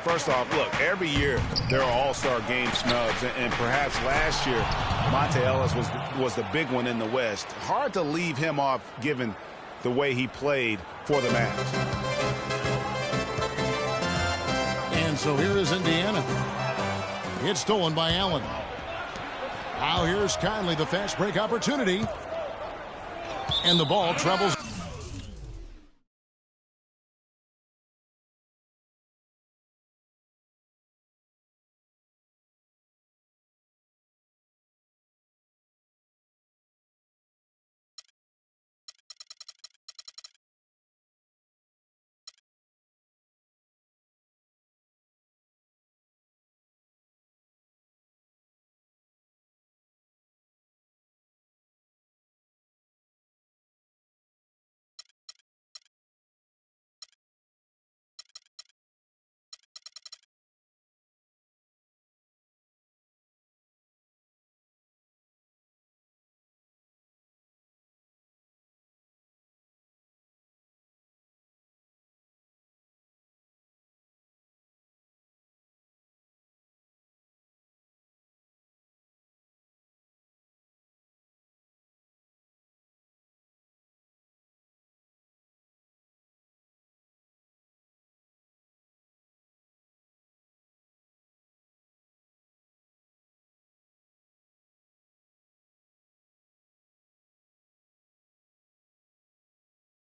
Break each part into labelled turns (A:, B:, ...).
A: First off, look, every year there are all-star game snubs, and perhaps last year Monte Ellis was the big one in the West. Hard to leave him off given the way he played for the Mavs.
B: And so here is Indiana. It's stolen by Allen. Now here's Conley, the fast break opportunity. And the ball travels.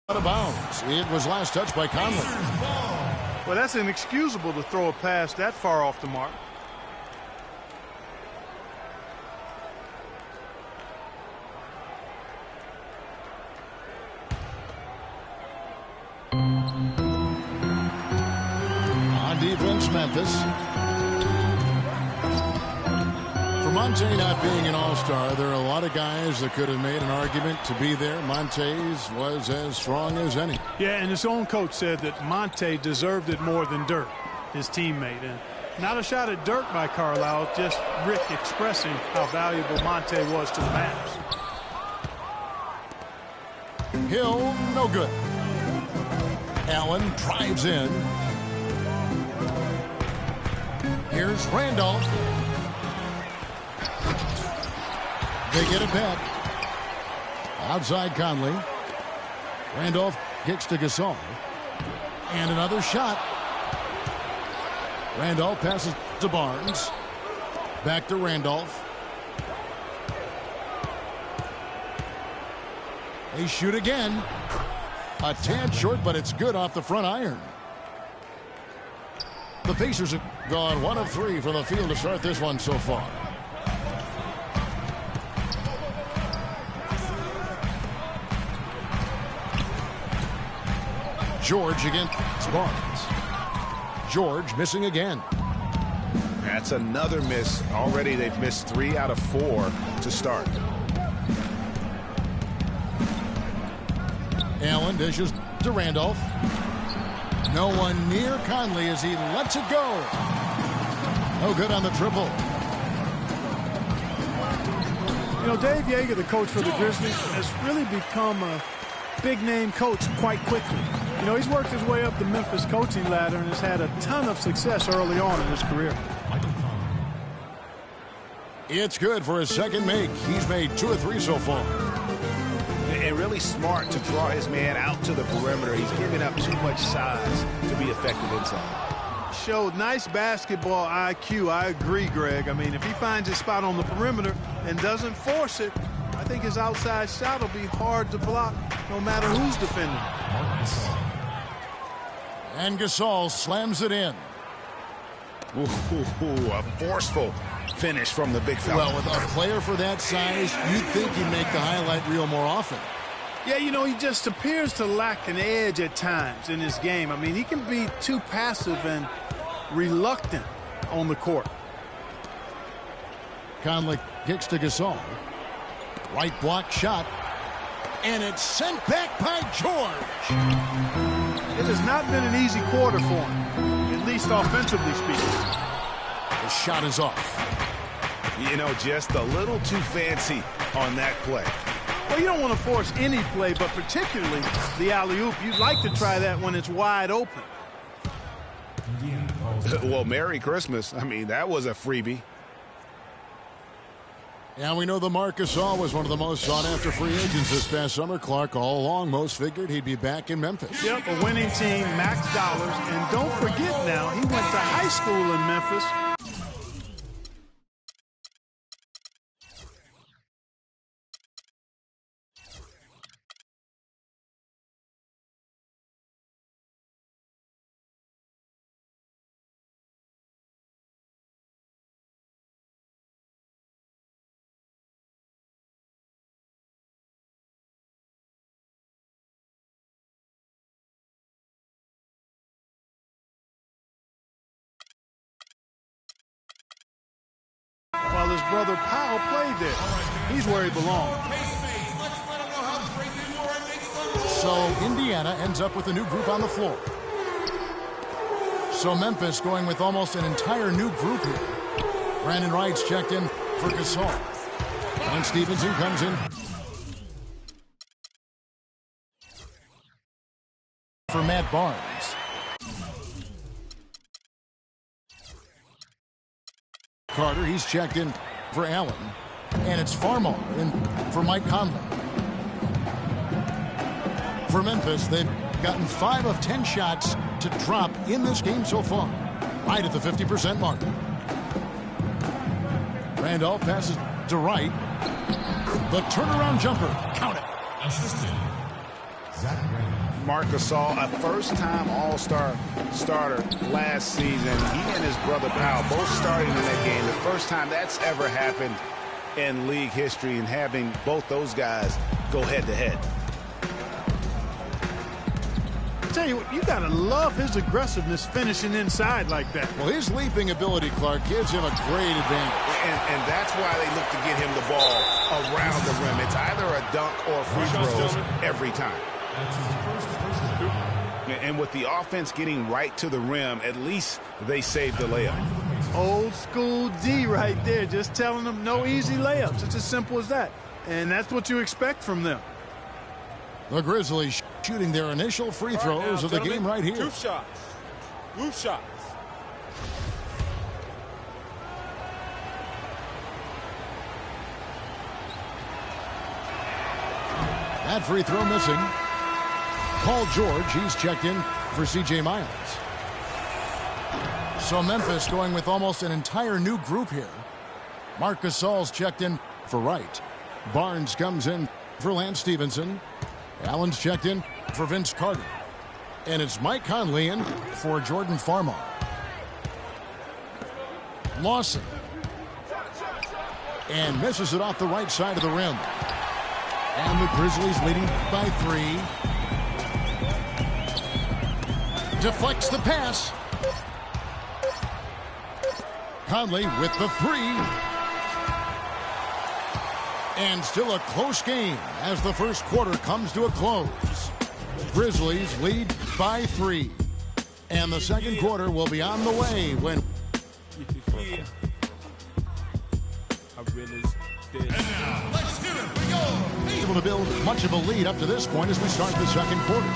B: Out of bounds. It was last touched by Conley.
C: Well, that's inexcusable to throw a pass that far off the mark.
B: On defense, Memphis. For Monte not being an all-star, there are a lot of guys that could have made an argument to be there. Monte's was as strong as any.
C: Yeah, and his own coach said that Monte deserved it more than Dirk, his teammate. And not a shot at Dirk by Carlisle, just Rick expressing how valuable Monte was to the Mavs.
B: Hill, no good. Allen drives in. Here's Randolph. They get it back. Outside Conley. Randolph kicks to Gasol. And another shot. Randolph passes to Barnes. Back to Randolph. They shoot again. A tad short, but it's good off the front iron. The Pacers have gone 1 of 3 from the field to start this one so far. George against Barnes. George missing again.
A: That's another miss. Already they've missed 3 out of 4 to start.
B: Allen dishes to Randolph. No one near Conley as he lets it go. No good on the triple.
C: You know, Dave Yeager, the coach for the Grizzlies, has really become a big-name coach quite quickly. You know, he's worked his way up the Memphis coaching ladder and has had a ton of success early on in his career.
B: It's good for his second make. He's made 2 or 3 so far.
A: And really smart to draw his man out to the perimeter. He's giving up too much size to be effective inside.
C: Showed nice basketball IQ. I agree, Greg. I mean, if he finds his spot on the perimeter and doesn't force it, I think his outside shot will be hard to block no matter who's defending.
B: And Gasol slams it in.
A: Ooh, a forceful finish from the big fella.
B: Well, with a player for that size, you'd think he'd make the highlight reel more often.
C: Yeah, you know, he just appears to lack an edge at times in his game. I mean, he can be too passive and reluctant on the court.
B: Conley kicks to Gasol. Right block shot. And it's sent back by George.
C: It has not been an easy quarter for him, at least offensively speaking.
B: The shot is off.
A: You know, just a little too fancy on that play.
C: Well, you don't want to force any play, but particularly the alley-oop. You'd like to try that when it's wide open.
A: Well, Merry Christmas. I mean, that was a freebie.
B: And we know the Marcus All was one of the most sought-after free agents this past summer. Clark, all along, most figured he'd be back in Memphis.
C: Yep, a winning team, max dollars. And don't forget now, he went to high school in Memphis. While his brother Powell played there. He's where he belongs.
B: So Indiana ends up with a new group on the floor. So Memphis going with almost an entire new group here. Brandon Wright's checked in for Gasol. And Stevenson comes in for Matt Barnes. Carter, he's checked in for Allen. And it's Farmar in for Mike Conley. For Memphis, they've gotten 5 of 10 shots to drop in this game so far. Right at the 50% mark. Randolph passes to Wright. The turnaround jumper. Count it.
D: Assistant, Zach Randolph.
A: Marc Gasol, a first-time All-Star starter last season. He and his brother Powell both starting in that game. The first time that's ever happened in league history, and having both those guys go head-to-head.
C: Tell you what, you gotta love his aggressiveness finishing inside like that.
B: Well, his leaping ability, Clark, gives him a great advantage.
A: And that's why they look to get him the ball around the rim. It's either a dunk or free throws every time. And with the offense getting right to the rim, at least they saved the layup.
C: Old school D right there, just telling them no easy layups. It's as simple as that. And that's what you expect from them.
B: The Grizzlies shooting their initial free throws of the game right here.
E: Two shots. Roof shots.
B: That free throw missing. Paul George, he's checked in for C.J. Miles. So Memphis going with almost an entire new group here. Marc Gasol's checked in for Wright. Barnes comes in for Lance Stevenson. Allen's checked in for Vince Carter. And it's Mike Conley in for Jordan Farmar. Lawson. And misses it off the right side of the rim. And the Grizzlies leading by 3. Deflects the pass. Conley with the 3. And still a close game as the first quarter comes to a close. Grizzlies lead by 3. And the second quarter will be on the way when...
D: And now, let's do it. We go.
B: able to build much of a lead up to this point as we start the second quarter.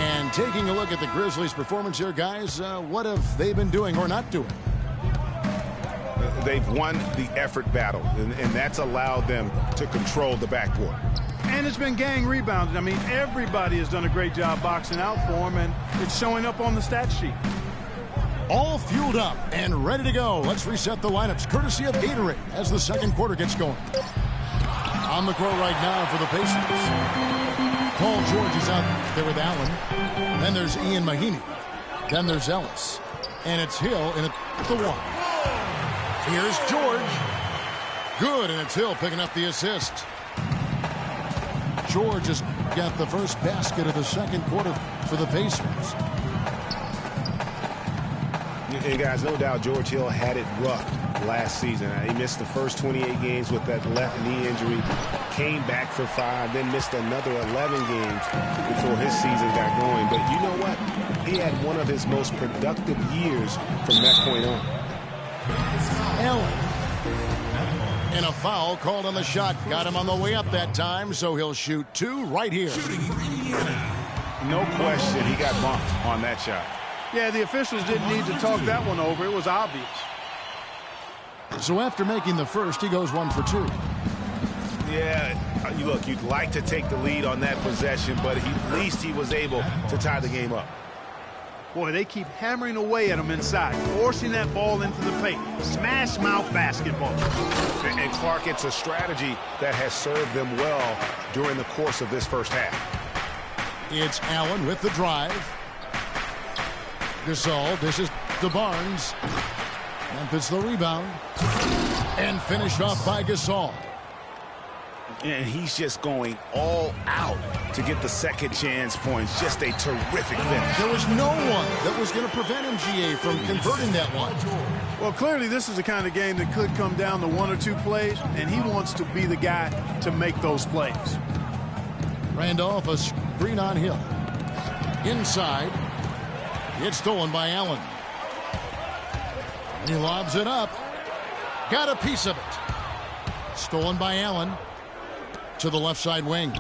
B: And taking a look at the Grizzlies' performance here, guys, what have they been doing or not doing?
A: They've won the effort battle, and that's allowed them to control the backcourt.
C: And it's been gang rebounded. I mean, everybody has done a great job boxing out for them, and it's showing up on the stat sheet.
B: All fueled up and ready to go. Let's reset the lineups, courtesy of Gatorade, as the second quarter gets going. On the court right now for the Pacers. Paul George is out there with Allen. Then there's Ian Mahinmi. Then there's Ellis. And it's Hill in at the 1. Here's George. Good, and it's Hill picking up the assist. George has got the first basket of the second quarter for the Pacers.
A: And guys, no doubt George Hill had it rough last season. He missed the first 28 games with that left knee injury, came back for 5, then missed another 11 games before his season got going. But you know what? He had one of his most productive years from that point on.
B: Allen. And a foul called on the shot. Got him on the way up that time, so he'll shoot 2 right here.
A: No question he got bumped on that shot.
C: Yeah, the officials didn't need to talk that one over. It was obvious.
B: So after making the first, he goes 1 for 2.
A: Yeah, look, you'd like to take the lead on that possession, but at least he was able to tie the game up.
C: Boy, they keep hammering away at him inside, forcing that ball into the paint. Smash mouth basketball.
A: And Clark, it's a strategy that has served them well during the course of this first half.
B: It's Allen with the drive. Gasol dishes to Barnes. Memphis the rebound. And finished off by Gasol.
A: And he's just going all out to get the second chance points. Just a terrific finish.
B: There was no one that was going to prevent MGA from converting that one.
C: Well, clearly this is the kind of game that could come down to 1 or 2 plays, and he wants to be the guy to make those plays.
B: Randolph, a screen on Hill. Inside. It's stolen by Allen. He lobs it up. Got a piece of it. Stolen by Allen. To the left side wing.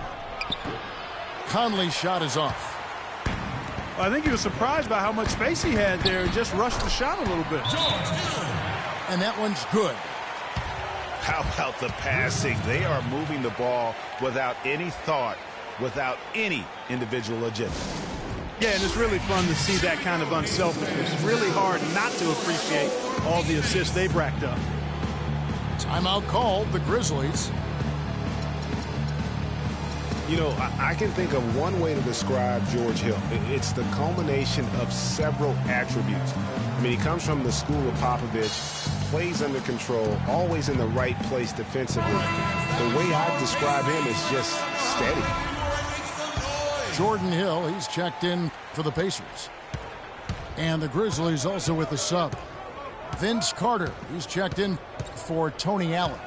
B: Conley's shot is off.
C: I think he was surprised by how much space he had there and just rushed the shot a little bit.
B: And that one's good.
A: How about the passing? They are moving the ball without any thought, without any individual agenda.
C: Yeah, and it's really fun to see that kind of unselfishness. It's really hard not to appreciate all the assists they've racked up.
B: Timeout called, the Grizzlies.
A: You know, I can think of one way to describe George Hill. It's the culmination of several attributes. I mean, he comes from the school of Popovich, plays under control, always in the right place defensively. The way I describe him is just steady.
B: Jordan Hill, he's checked in for the Pacers. And the Grizzlies also with the sub. Vince Carter, he's checked in for Tony Allen.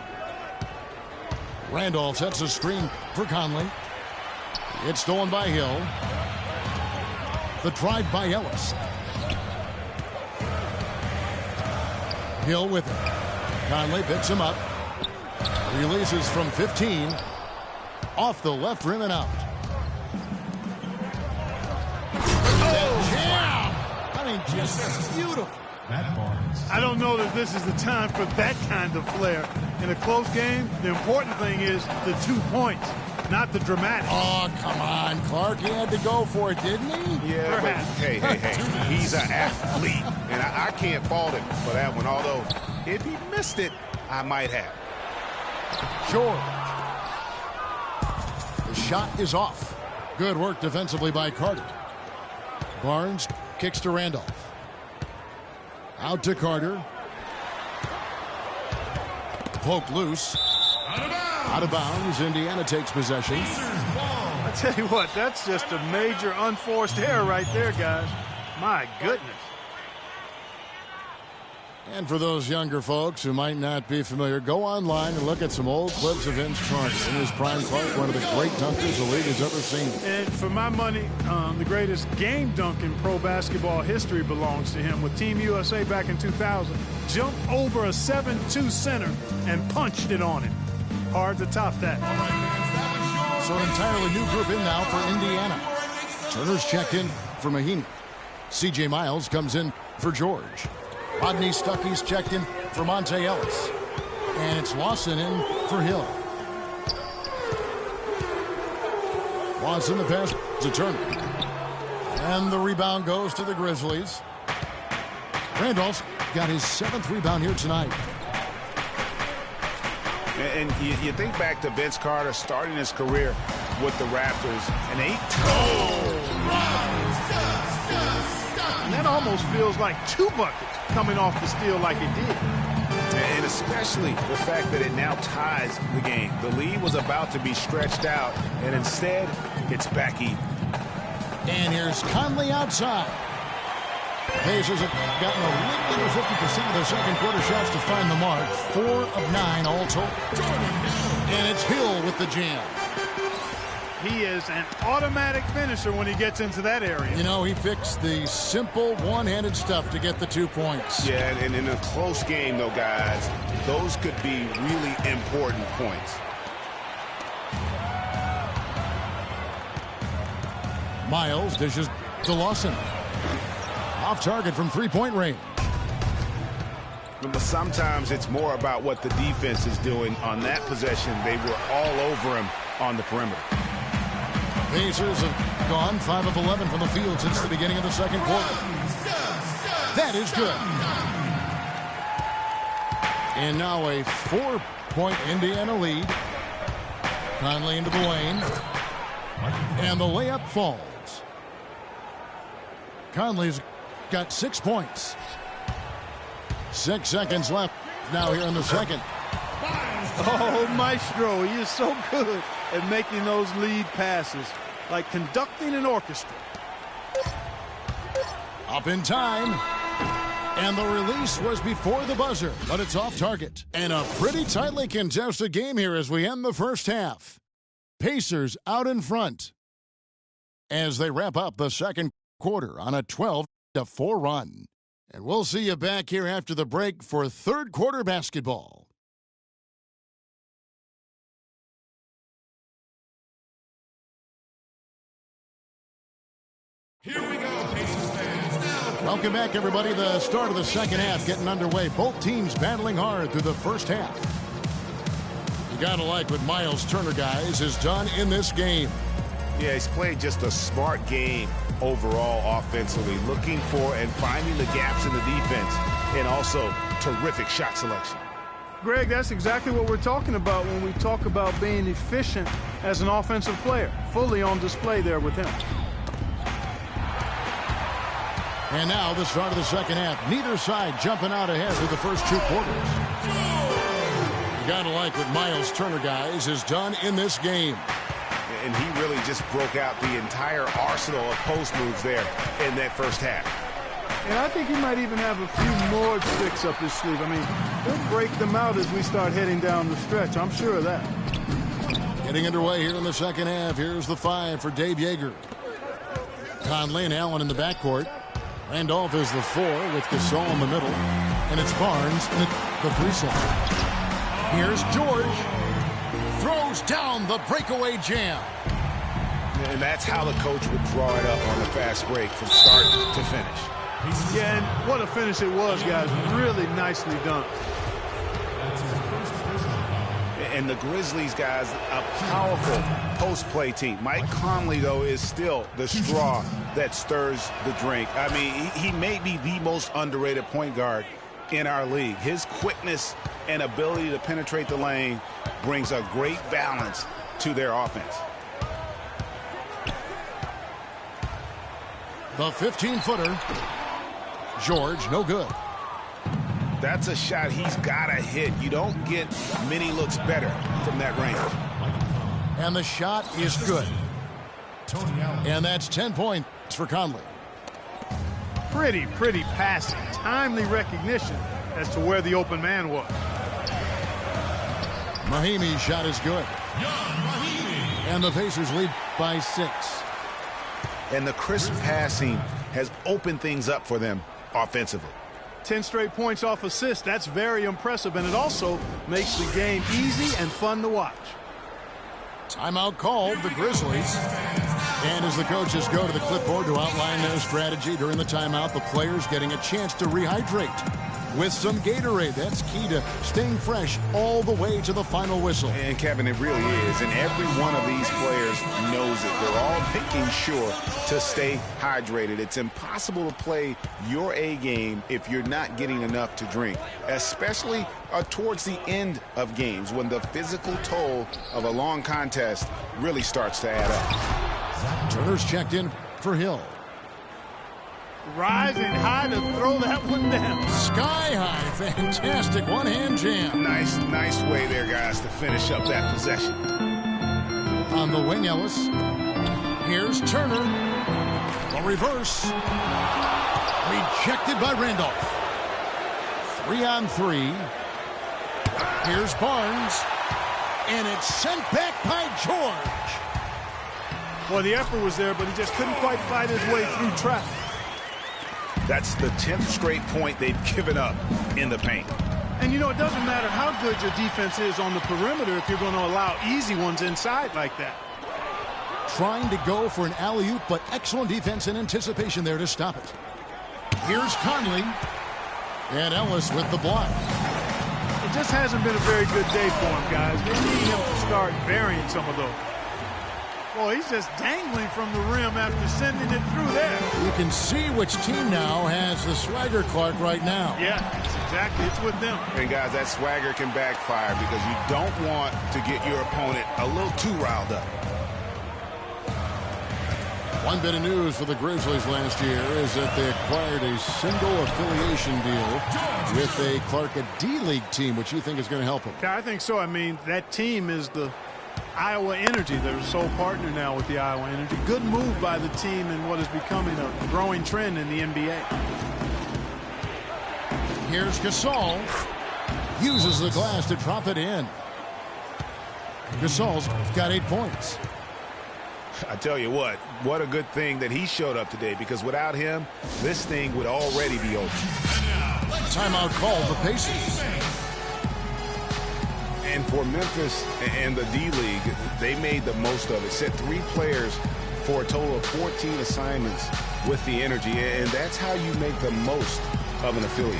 B: Randolph sets a screen for Conley. It's stolen by Hill. The drive by Ellis. Hill with it. Conley picks him up. Releases from 15. Off the left rim and out. Oh, jam! I mean, just beautiful.
C: I don't know that this is the time for that kind of flair. In a close game, the important thing is the 2 points, not the dramatic.
B: Oh, come on, Clark. He had to go for it, didn't he?
A: Yeah, but hey. He's an athlete, and I can't fault him for that one. Although, if he missed it, I might have.
B: George. The shot is off. Good work defensively by Carter. Barnes kicks to Randolph. Out to Carter. Poked loose. Out of bounds. Indiana takes possession.
C: I tell you what, that's just a major unforced error right there, guys. My goodness.
B: And for those younger folks who might not be familiar, go online and look at some old clips of Vince Carter in his prime. Clark, one of the great dunkers the league has ever seen.
C: And for my money, the greatest game dunk in pro basketball history belongs to him. With Team USA back in 2000, jumped over a 7-2 center and punched it on him. Hard to top that.
B: So an entirely new group in now for Indiana. Turner's checked in for Mahinmi. C.J. Miles comes in for George. Rodney Stuckey's checked in for Monte Ellis. And it's Lawson in for Hill. Lawson the pass to Turner. And the rebound goes to the Grizzlies. Randolph's got his 7th rebound here tonight.
A: And you think back to Vince Carter starting his career with the Raptors. And
C: And that almost feels like 2 buckets coming off the steal like it did.
A: And especially the fact that it now ties the game. The lead was about to be stretched out, and instead, it's back even.
B: And here's Conley outside. Pacers have gotten a little under 50% of their second quarter shots to find the mark. 4 of 9 all told. And it's Hill with the jam.
C: He is an automatic finisher when he gets into that area.
B: You know, he picks the simple one-handed stuff to get the 2 points.
A: Yeah, and in a close game, though, guys, those could be really important points.
B: Miles dishes to Lawson. Off target from three-point range.
A: But sometimes it's more about what the defense is doing. On that possession, they were all over him on the perimeter.
B: Pacers have gone 5 of 11 from the field since the beginning of the second quarter. That is good. And now a 4-point Indiana lead. Conley into the lane. And the layup falls. Conley's got 6 points. 6 seconds left now here in the second.
C: Oh, Maestro, he is so good at making those lead passes, like conducting an orchestra.
B: Up in time. And the release was before the buzzer, but it's off target. And a pretty tightly contested game here as we end the first half. Pacers out in front as they wrap up the second quarter on a 12-4 run. And we'll see you back here after the break for third quarter basketball.
D: Here we go, Pacers fans. Now,
B: Welcome back, everybody. The start of the second half getting underway. Both teams battling hard through the first half. You gotta like what Miles Turner, guys, has done in this game.
A: Yeah, he's played just a smart game overall offensively, looking for and finding the gaps in the defense, and also terrific shot selection.
C: Greg, that's exactly what we're talking about when we talk about being efficient as an offensive player. Fully on display there with him.
B: And now the start of the second half. Neither side jumping out ahead through the first 2 quarters. You gotta like what Miles Turner, guys, has done in this game.
A: And he really just broke out the entire arsenal of post moves there in that first half.
C: And I think he might even have a few more tricks up his sleeve. I mean, he'll break them out as we start heading down the stretch. I'm sure of that.
B: Getting underway here in the second half. Here's the 5 for Dave Yeager. Conley and Allen in the backcourt. Randolph is the 4 with Gasol in the middle. And it's Barnes in the 3 slot. Here's George. Throws down the breakaway jam.
A: And that's how the coach would draw it up on the fast break from start to finish.
C: Yeah, and what a finish it was, guys. Really nicely done.
A: And the Grizzlies, guys, a powerful post-play team. Mike Conley, though, is still the straw that stirs the drink. I mean, he may be the most underrated point guard in our league. His quickness and ability to penetrate the lane brings a great balance to their offense.
B: The 15-footer. George, no good.
A: That's a shot he's got to hit. You don't get many looks better from that range.
B: And the shot is good. And that's 10 points for Conley.
C: Pretty passing. Timely recognition as to where the open man was.
B: Mahimi's shot is good. And the Pacers lead by 6.
A: And the crisp passing has opened things up for them offensively.
C: 10 straight points off assists. That's very impressive, and it also makes the game easy and fun to watch.
B: Timeout called, the Grizzlies. And as the coaches go to the clipboard to outline their strategy during the timeout, the players getting a chance to rehydrate with some Gatorade. That's key to staying fresh all the way to the final whistle.
A: And Kevin, it really is. And every one of these players knows it. They're all making sure to stay hydrated. It's impossible to play your A game if you're not getting enough to drink, especially towards the end of games when the physical toll of a long contest really starts to add up.
B: Turner's checked in for Hill.
C: Rising high to throw that one down.
B: Sky high. Fantastic one-hand jam.
A: Nice way there, guys, to finish up that possession.
B: On the wing, Ellis. Here's Turner. The reverse. Rejected by Randolph. 3-on-3. Here's Barnes. And it's sent back by George.
C: Well, the effort was there, but he just couldn't quite fight his way through traffic.
A: That's the 10th straight point they've given up in the paint.
C: And, you know, it doesn't matter how good your defense is on the perimeter if you're going to allow easy ones inside like that.
B: Trying to go for an alley-oop, but excellent defense and anticipation there to stop it. Here's Conley. And Ellis with the block.
C: It just hasn't been a very good day for him, guys. They need him to start burying some of those. Boy, he's just dangling from the rim after sending it through there.
B: You can see which team now has the swagger Clark right now.
C: Yeah, it's with them.
A: And guys, that swagger can backfire because you don't want to get your opponent a little too riled up.
B: One bit of news for the Grizzlies last year is that they acquired a single affiliation deal with a Clark, a D-League team, which you think is going to help them.
C: I think so. I mean, that team is the Iowa Energy. They're a sole partner now with the Iowa Energy. Good move by the team in what is becoming a growing trend in the NBA.
B: Here's Gasol. Uses the glass to drop it in. Gasol's got 8 points.
A: I tell you what a good thing that he showed up today, because without him, this thing would already be over.
B: Timeout called the Pacers.
A: And for Memphis and the D-League, they made the most of it. Set 3 players for a total of 14 assignments with the Energy, and that's how you make the most of an affiliate.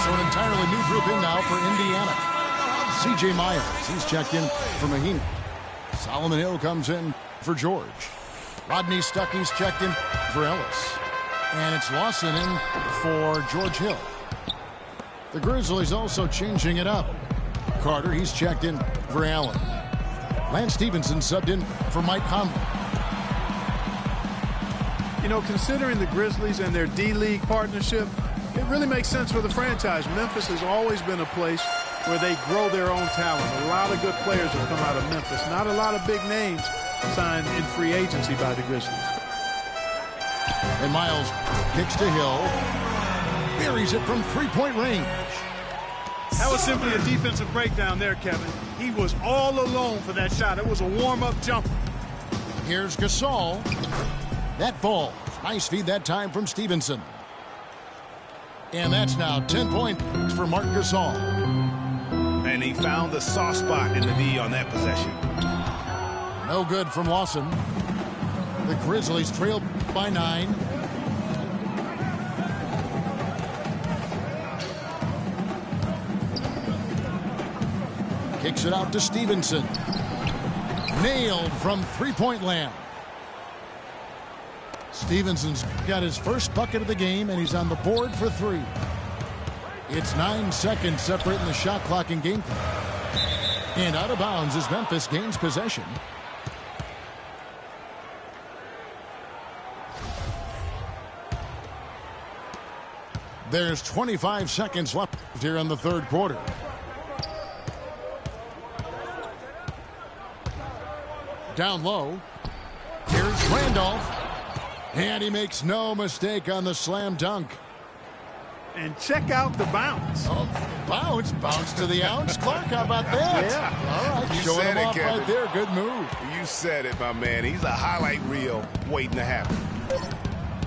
B: So an entirely new group in now for Indiana. C.J. Miles, he's checked in for Mahinmi. Solomon Hill comes in for George. Rodney Stuckey's checked in for Ellis. And it's Lawson in for George Hill. The Grizzlies also changing it up. Carter, he's checked in for Allen. Lance Stevenson subbed in for Mike Conley.
C: You know, considering the Grizzlies and their D-League partnership, it really makes sense for the franchise. Memphis has always been a place where they grow their own talent. A lot of good players have come out of Memphis. Not a lot of big names signed in free agency by the Grizzlies.
B: And Miles kicks to Hill. Buries it from three-point range.
C: That was simply a defensive breakdown there, Kevin. He was all alone for that shot. It was a warm-up jumper.
B: Here's Gasol. That ball. Nice feed that time from Stevenson. And that's now 10 points for Marc Gasol.
A: And he found the soft spot in the D on that possession.
B: No good from Lawson. The Grizzlies trail by 9. Kicks it out to Stevenson. Nailed from three-point land. Stevenson's got his first bucket of the game, and he's on the board for 3. It's 9 seconds separating the shot clock and game clock. And out of bounds as Memphis gains possession. There's 25 seconds left here in the third quarter. Down low. Here's Randolph. And he makes no mistake on the slam dunk.
C: And check out the bounce.
B: Oh, bounce to the ounce. Clark, how about that?
C: Yeah.
B: All right,
A: You
B: showing
A: said
B: him
A: it,
B: off
A: Kevin.
B: right there. Good move.
A: You said it, my man. He's a highlight reel waiting to happen.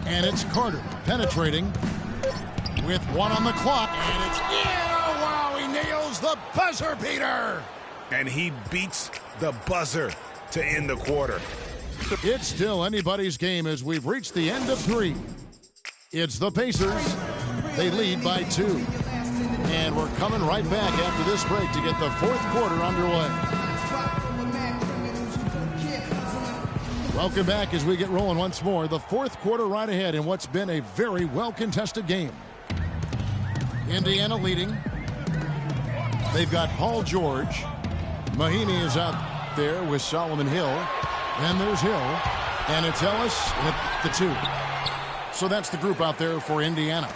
B: And it's Carter penetrating with 1 on the clock. And it's, yeah, wow, he nails the buzzer beater.
A: And he beats the buzzer to end the quarter.
B: It's still anybody's game as we've reached the end of 3. It's the Pacers. They lead by 2. And we're coming right back after this break to get the fourth quarter underway. Welcome back as we get rolling once more. The fourth quarter right ahead in what's been a very well-contested game. Indiana leading. They've got Paul George. Mahinmi is out there with Solomon Hill. Then there's Hill. And it's Ellis at the 2. So that's the group out there for Indiana.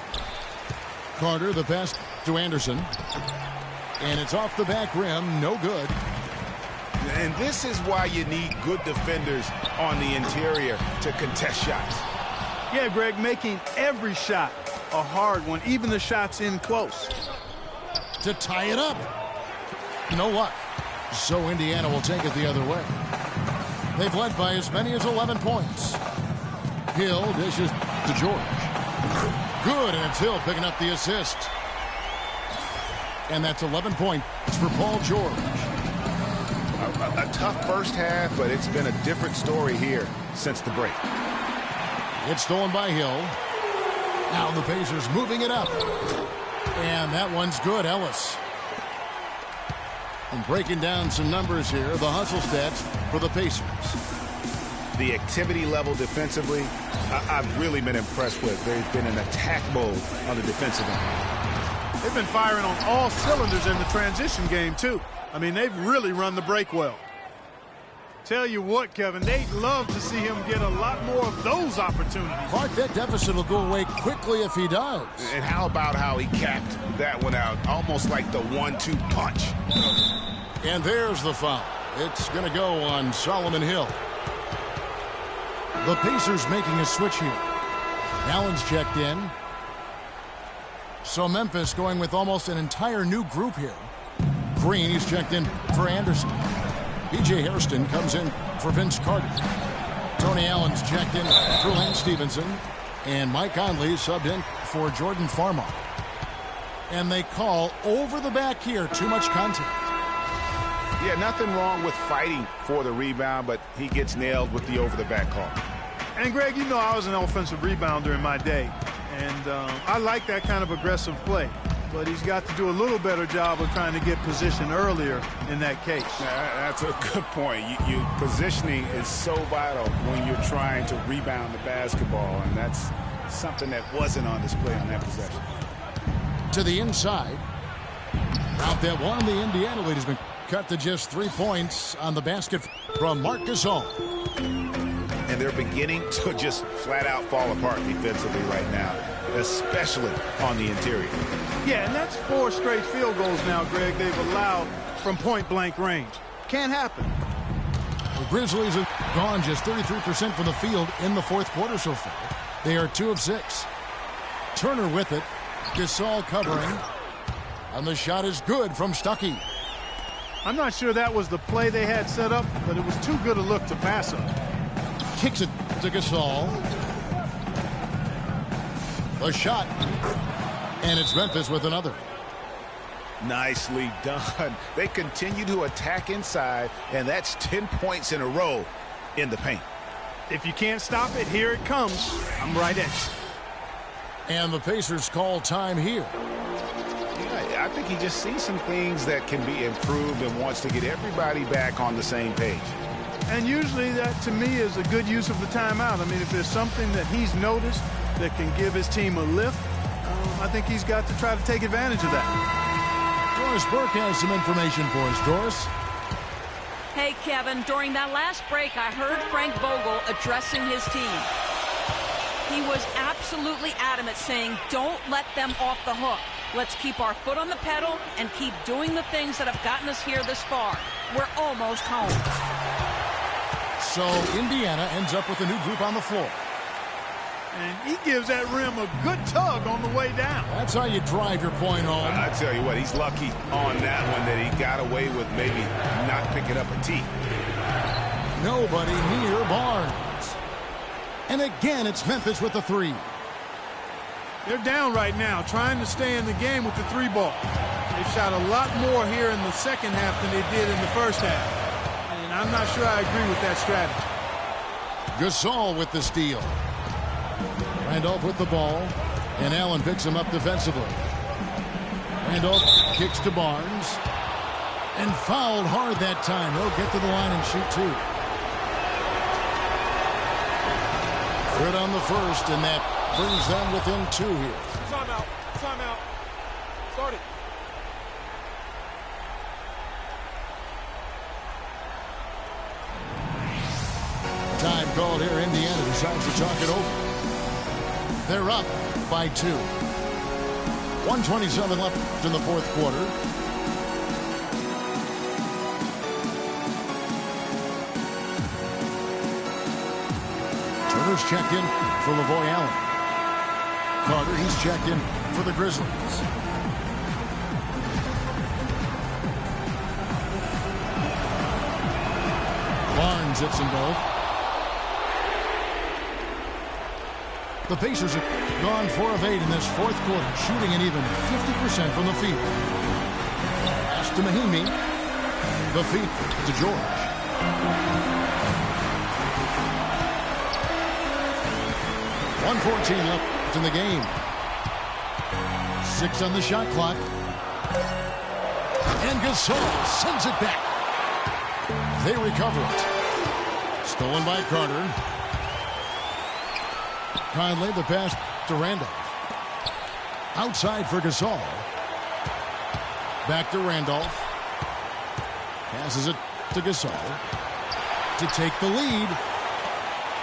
B: Carter, the pass to Anderson. And it's off the back rim. No good.
A: And this is why you need good defenders on the interior to contest shots.
C: Yeah, Greg, making every shot a hard one, even the shots in close.
B: To tie it up. No luck. So Indiana will take it the other way. They've led by as many as 11 points. Hill dishes to George. Good, and it's Hill picking up the assist. And that's 11 points for Paul George.
A: A tough first half, but it's been a different story here since the break.
B: It's stolen by Hill. Now the Pacers moving it up. And that one's good, Ellis. And breaking down some numbers here, the hustle stats for the Pacers.
A: The activity level defensively, I've really been impressed with. They've been in attack mode on the defensive end.
C: They've been firing on all cylinders in the transition game, too. I mean, they've really run the break well. Tell you what, Kevin, they'd love to see him get a lot more of those opportunities.
B: Mark, that deficit will go away quickly if he does.
A: And how about how he capped that one out, almost like the 1-2 punch.
B: And there's the foul. It's going to go on Solomon Hill. The Pacers making a switch here. Allen's checked in. So Memphis going with almost an entire new group here. Green, he's checked in for Anderson. P.J. Hairston comes in for Vince Carter. Tony Allen's checked in for Lance Stevenson. And Mike Conley subbed in for Jordan Farmar. And they call over the back here, too much contact.
A: Yeah, nothing wrong with fighting for the rebound, but he gets nailed with the over-the-back call.
C: And, Greg, you know I was an offensive rebounder in my day. And I like that kind of aggressive play. But he's got to do a little better job of trying to get position earlier in that case.
A: That's a good point. Positioning is so vital when you're trying to rebound the basketball, and that's something that wasn't on display on that possession.
B: To the inside. Out that one, the Indiana lead has been cut to just 3 points on the basket from Marc Gasol.
A: And they're beginning to just flat-out fall apart defensively right now, especially on the interior.
C: Yeah, and that's 4 straight field goals now, Greg, they've allowed from point-blank range. Can't happen.
B: The Grizzlies have gone just 33% from the field in the fourth quarter so far. They are 2 of 6. Turner with it. Gasol covering. And the shot is good from Stuckey.
C: I'm not sure that was the play they had set up, but it was too good a look to pass up.
B: Kicks it to Gasol. The shot. And it's Memphis with another.
A: Nicely done. They continue to attack inside, and that's 10 points in a row in the paint.
C: If you can't stop it, here it comes. I'm right at you.
B: And the Pacers call time here.
A: Yeah, I think he just sees some things that can be improved and wants to get everybody back on the same page.
C: And usually that, to me, is a good use of the timeout. I mean, if there's something that he's noticed that can give his team a lift, I think he's got to try to take advantage of that.
B: Doris Burke has some information for us. Doris?
F: Hey, Kevin, during that last break, I heard Frank Vogel addressing his team. He was absolutely adamant, saying, don't let them off the hook. Let's keep our foot on the pedal and keep doing the things that have gotten us here this far. We're almost home.
B: So Indiana ends up with a new group on the floor.
C: And he gives that rim a good tug on the way down.
B: That's how you drive your point home.
A: I tell you what, he's lucky on that one that he got away with maybe not picking up a tee.
B: Nobody near Barnes. And again, it's Memphis with the 3.
C: They're down right now, trying to stay in the game with the 3 ball. They've shot a lot more here in the second half than they did in the first half. And I'm not sure I agree with that strategy.
B: Gasol with the steal. Randolph with the ball. And Allen picks him up defensively. Randolph kicks to Barnes. And fouled hard that time. He'll get to the line and shoot 2. Good on the first, and that brings them within 2 here.
E: Timeout. Timeout. Start it.
B: Time called here. Indiana decides to talk it over. They're up by 2. 1:27 left in the fourth quarter. Turner's checked in for LaVoy Allen. Carter, he's checked in for the Grizzlies. Barnes hits them both. The Pacers have gone 4 of 8 in this fourth quarter, shooting an even 50% from the field. to Mahimi. The feed to George. .114 left in the game. 6 on the shot clock. And Gasol sends it back. They recover it. Stolen by Carter. Conley, the pass to Randolph. Outside for Gasol. Back to Randolph. Passes it to Gasol to take the lead.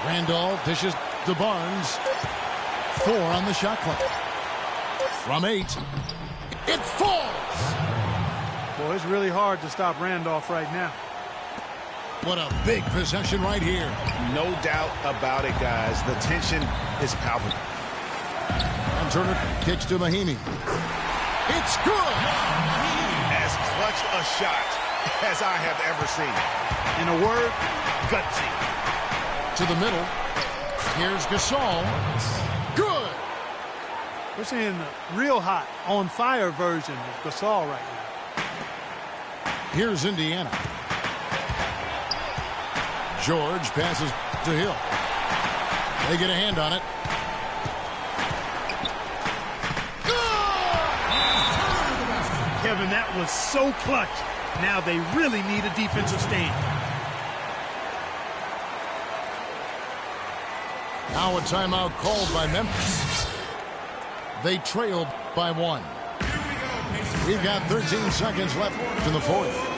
B: Randolph dishes to Barnes. 4 on the shot clock. From 8. It falls!
C: Boy, it's really hard to stop Randolph right now.
B: What a big possession right here.
A: No doubt about it, guys. The tension is palpable.
B: And Turner kicks to Mahimi. It's good!
A: As clutch a shot as I have ever seen.
C: In a word, gutsy.
B: To the middle. Here's Gasol. Good!
C: We're seeing the real hot, on fire version of Gasol right now.
B: Here's Indiana. George passes to Hill. They get a hand on it.
C: Kevin, that was so clutch. Now they really need a defensive stand.
B: Now a timeout called by Memphis. They trailed by 1. We've got 13 seconds left in the fourth.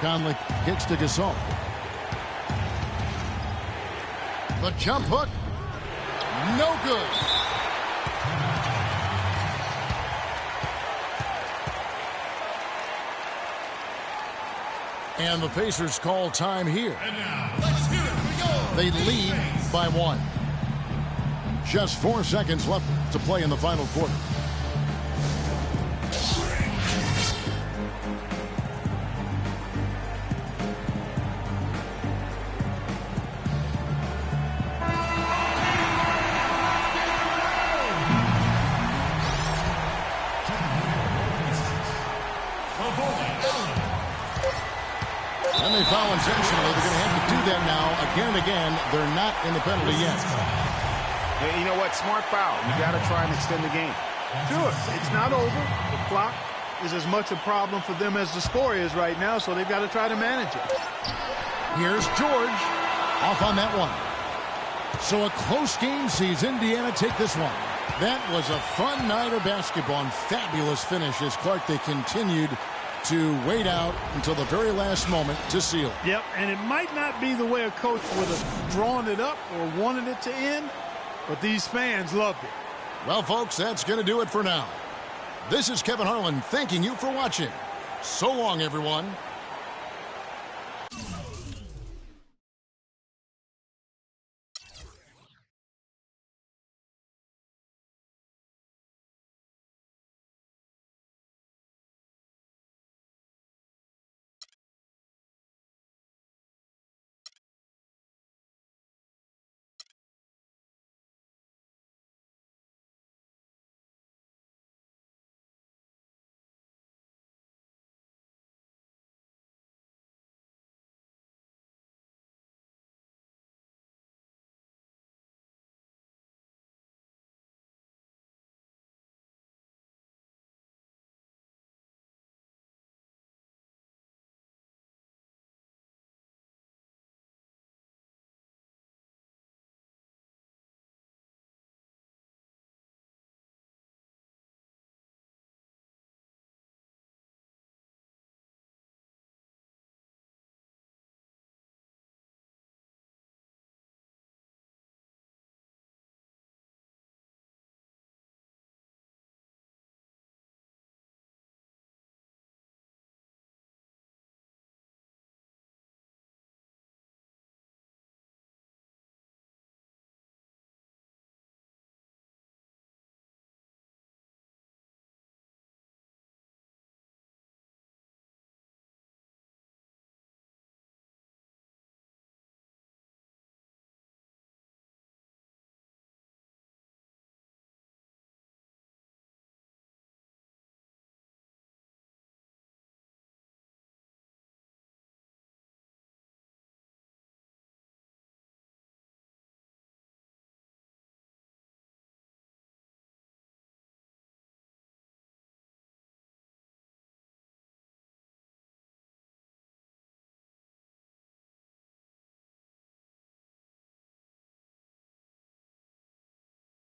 B: Conley kicks to Gasol. The jump hook. No good. And the Pacers call time here.
D: And now, let's hear it. We go.
B: They lead by 1. Just 4 seconds left to play in the final quarter. And they foul intentionally. They're going to have to do that now again and again. They're not in the penalty yet.
A: Yeah, you know what? Smart foul. You got to try and extend the game.
C: Sure, it's not over. The clock is as much a problem for them as the score is right now, so they've got to try to manage it.
B: Here's George off on that one. So a close game sees Indiana take this one. That was a fun night of basketball and fabulous finish as Clark, they continued to wait out until the very last moment to seal it.
C: Yep, and it might not be the way a coach would have drawn it up or wanted it to end, but these fans loved it.
B: Well, folks, that's going to do it for now. This is Kevin Harlan thanking you for watching. So long, everyone.